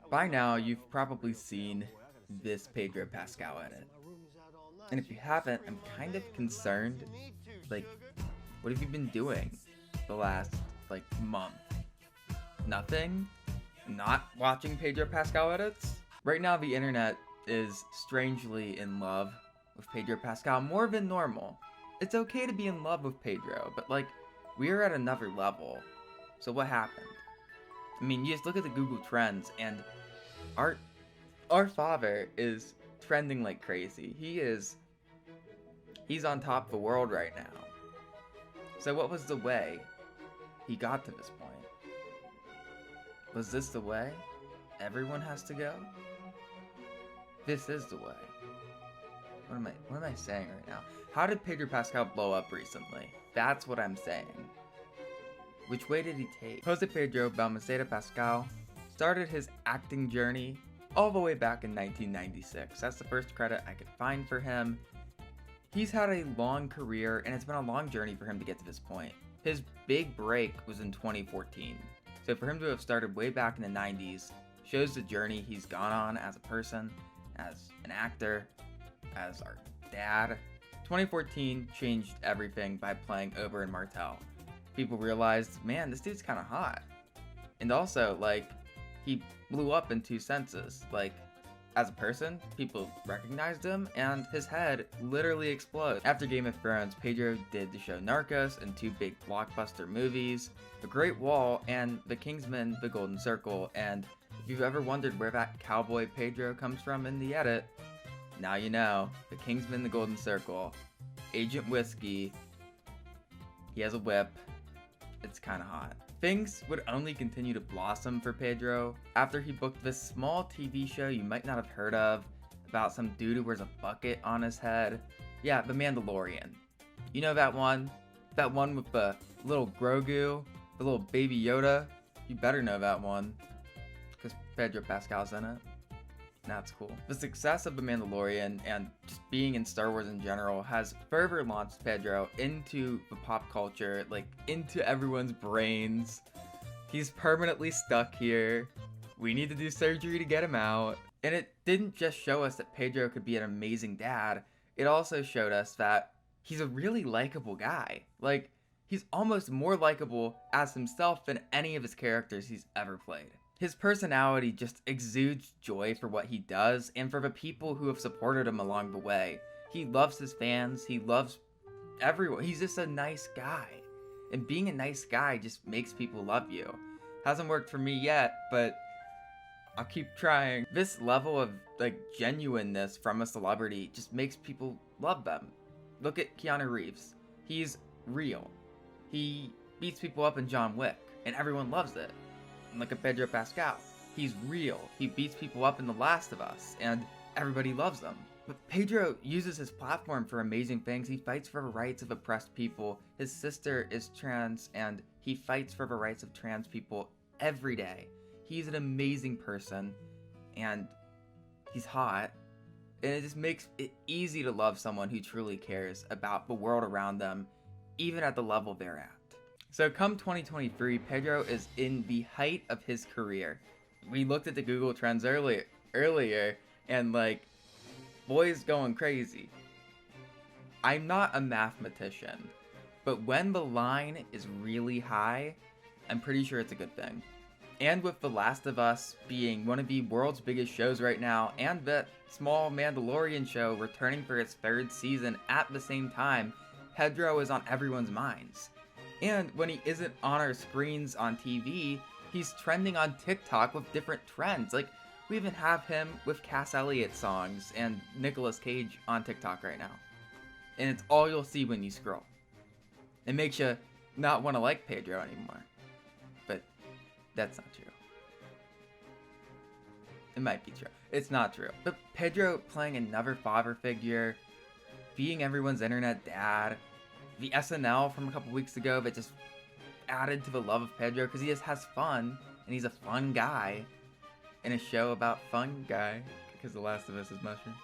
By now, you've probably seen this Pedro Pascal edit. And if you haven't, I'm kind of concerned. Like, what have you been doing the last, month? Nothing? Not watching Pedro Pascal edits? Right now, the internet is strangely in love with Pedro Pascal more than normal. It's okay to be in love with Pedro, but we're at another level. So what happened? I mean, you just look at the Google Trends, and our father is trending like crazy. He's on top of the world right now. So what was the way he got to this point? Was this the way everyone has to go? This is the way. What am I saying right now? How did Pedro Pascal blow up recently? That's what I'm saying. Which way did he take? José Pedro Balmaceda Pascal started his acting journey all the way back in 1996. That's the first credit I could find for him. He's had a long career, and it's been a long journey for him to get to this point. His big break was in 2014. So for him to have started way back in the 90s shows the journey he's gone on as a person, as an actor, as our dad. 2014 changed everything by playing Oberyn Martell. People realized, man, this dude's kind of hot. And also, he blew up in two senses. As a person, people recognized him, and his head literally exploded. After Game of Thrones, Pedro did the show Narcos and two big blockbuster movies, The Great Wall and The Kingsman: The Golden Circle. And if you've ever wondered where that cowboy Pedro comes from in the edit, now you know. The Kingsman: The Golden Circle, Agent Whiskey, he has a whip, it's kinda hot. Things would only continue to blossom for Pedro after he booked this small TV show you might not have heard of about some dude who wears a bucket on his head. Yeah, The Mandalorian. You know that one? That one with the little Grogu, the little baby Yoda? You better know that one, because Pedro Pascal's in it. That's cool. The success of The Mandalorian and just being in Star Wars in general has further launched Pedro into the pop culture, into everyone's brains. He's permanently stuck here. We need to do surgery to get him out. And it didn't just show us that Pedro could be an amazing dad, it also showed us that he's a really likable guy. He's almost more likable as himself than any of his characters he's ever played. His personality just exudes joy for what he does and for the people who have supported him along the way. He loves his fans, he loves everyone. He's just a nice guy. And being a nice guy just makes people love you. Hasn't worked for me yet, but I'll keep trying. This level of genuineness from a celebrity just makes people love them. Look at Keanu Reeves. He's real. He beats people up in John Wick, and everyone loves it. Look at Pedro Pascal. He's real. He beats people up in The Last of Us, and everybody loves them. But Pedro uses his platform for amazing things. He fights for the rights of oppressed people. His sister is trans, and he fights for the rights of trans people every day. He's an amazing person, and he's hot. And it just makes it easy to love someone who truly cares about the world around them, even at the level they're at. So come 2023, Pedro is in the height of his career. We looked at the Google Trends earlier, and boy's going crazy. I'm not a mathematician, but when the line is really high, I'm pretty sure it's a good thing. And with The Last of Us being one of the world's biggest shows right now, and that small Mandalorian show returning for its third season at the same time, Pedro is on everyone's minds. And when he isn't on our screens on TV, he's trending on TikTok with different trends. We even have him with Cass Elliot songs and Nicolas Cage on TikTok right now. And it's all you'll see when you scroll. It makes you not want to like Pedro anymore. But that's not true. It might be true. It's not true. But Pedro playing another father figure, being everyone's internet dad, the SNL from a couple weeks ago that just added to the love of Pedro because he just has fun and he's a fun guy in a show about fun guy because The Last of Us is mushroom.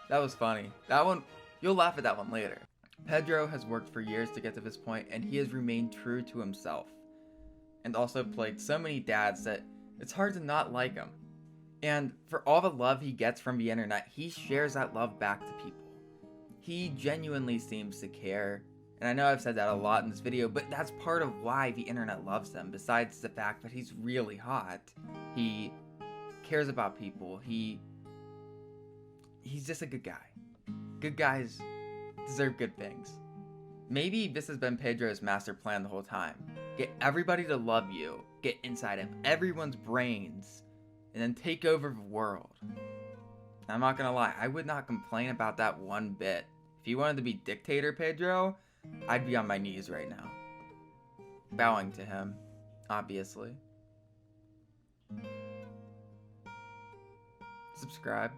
That was funny. That one, you'll laugh at that one later. Pedro has worked for years to get to this point, and he has remained true to himself and also played so many dads that it's hard to not like him. And for all the love he gets from the internet, he shares that love back to people. He genuinely seems to care. And I know I've said that a lot in this video, but that's part of why the internet loves him. Besides the fact that he's really hot, he cares about people. He's just a good guy. Good guys deserve good things. Maybe this has been Pedro's master plan the whole time. Get everybody to love you, get inside of everyone's brains, and then take over the world. I'm not gonna lie, I would not complain about that one bit. If you wanted to be dictator, Pedro, I'd be on my knees right now. Bowing to him, obviously. Subscribe.